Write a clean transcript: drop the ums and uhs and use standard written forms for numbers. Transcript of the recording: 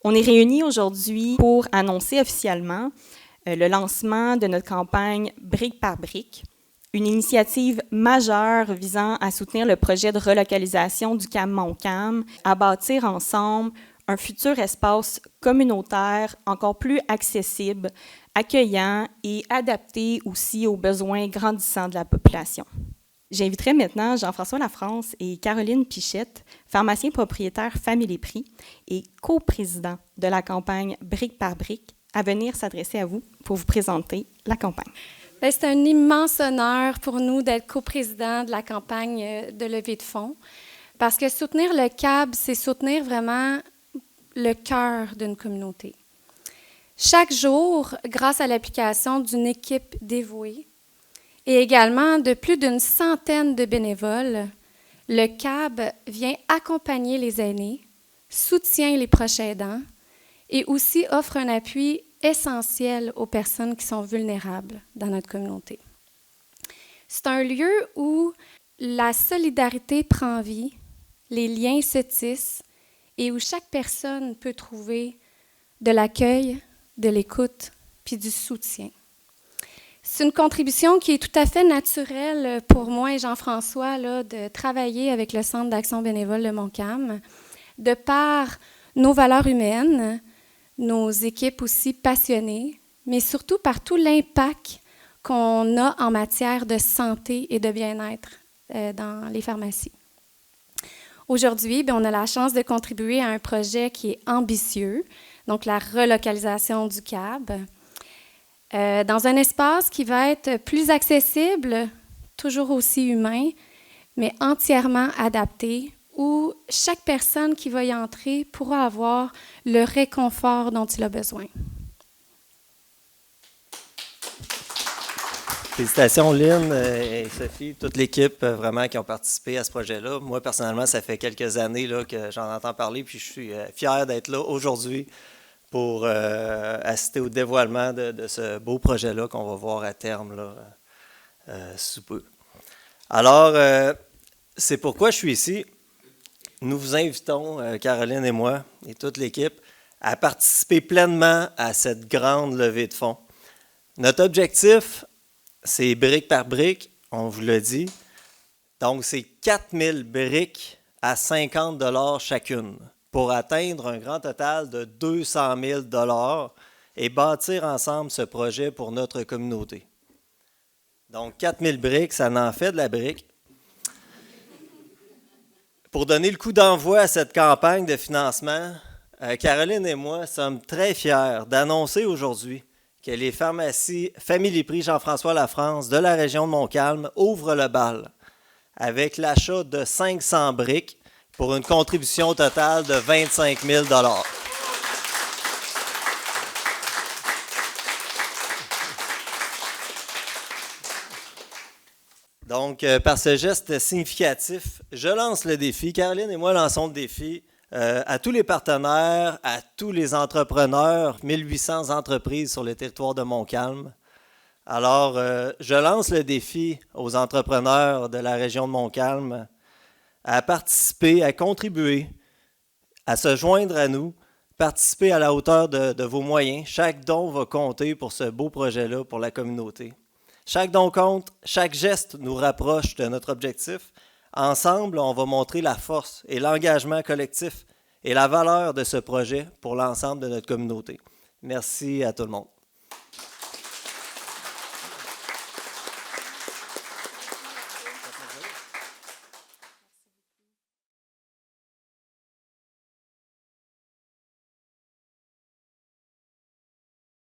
On est réunis aujourd'hui pour annoncer officiellement le lancement de notre campagne Brique par brique, une initiative majeure visant à soutenir le projet de relocalisation du CAM Montcalm, à bâtir ensemble un futur espace communautaire encore plus accessible, accueillant et adapté aussi aux besoins grandissants de la population. J'inviterai maintenant Jean-François Lafrance et Caroline Pichette, pharmaciens propriétaires Family Prix et coprésidents de la campagne Brique par brique, à venir s'adresser à vous pour vous présenter la campagne. Bien, c'est un immense honneur pour nous d'être coprésident de la campagne de levée de fonds, parce que soutenir le CAB, c'est soutenir vraiment le cœur d'une communauté. Chaque jour, grâce à l'application d'une équipe dévouée et également de plus d'une centaine de bénévoles, le CAB vient accompagner les aînés, soutient les proches aidants et aussi offre un appui essentiel aux personnes qui sont vulnérables dans notre communauté. C'est un lieu où la solidarité prend vie, les liens se tissent et où chaque personne peut trouver de l'accueil, de l'écoute puis du soutien. C'est une contribution qui est tout à fait naturelle pour moi et Jean-François là, de travailler avec le Centre d'action bénévole de Montcalm, de par nos valeurs humaines, nos équipes aussi passionnées, mais surtout par tout l'impact qu'on a en matière de santé et de bien-être dans les pharmacies. Aujourd'hui, on a la chance de contribuer à un projet qui est ambitieux, donc la relocalisation du CAB, dans un espace qui va être plus accessible, toujours aussi humain, mais entièrement adapté, où chaque personne qui va y entrer pourra avoir le réconfort dont il a besoin. Félicitations Lynn et Sophie, toute l'équipe vraiment qui ont participé à ce projet-là. Moi, personnellement, ça fait quelques années là, que j'en entends parler, puis je suis fier d'être là aujourd'hui pour assister au dévoilement de ce beau projet-là qu'on va voir à terme là, sous peu. Alors, c'est pourquoi je suis ici. Nous vous invitons, Caroline et moi, et toute l'équipe, à participer pleinement à cette grande levée de fonds. Notre objectif, c'est brique par brique, on vous l'a dit. Donc, c'est 4000 briques à 50 $ chacune pour atteindre un grand total de 200 000 $ et bâtir ensemble ce projet pour notre communauté. Donc, 4000 briques, ça en fait de la brique. Pour donner le coup d'envoi à cette campagne de financement, Caroline et moi sommes très fiers d'annoncer aujourd'hui que les pharmacies Family Prix Jean-François Lafrance de la région de Montcalm ouvrent le bal avec l'achat de 500 briques pour une contribution totale de 25 000 $. Donc, par ce geste significatif, je lance le défi. Caroline et moi lançons le défi à tous les partenaires, à tous les entrepreneurs, 1800 entreprises sur le territoire de Montcalm. Alors, je lance le défi aux entrepreneurs de la région de Montcalm à participer, à contribuer, à se joindre à nous, participer à la hauteur de vos moyens. Chaque don va compter pour ce beau projet-là, pour la communauté. Chaque don compte, chaque geste nous rapproche de notre objectif. Ensemble, on va montrer la force et l'engagement collectif et la valeur de ce projet pour l'ensemble de notre communauté. Merci à tout le monde.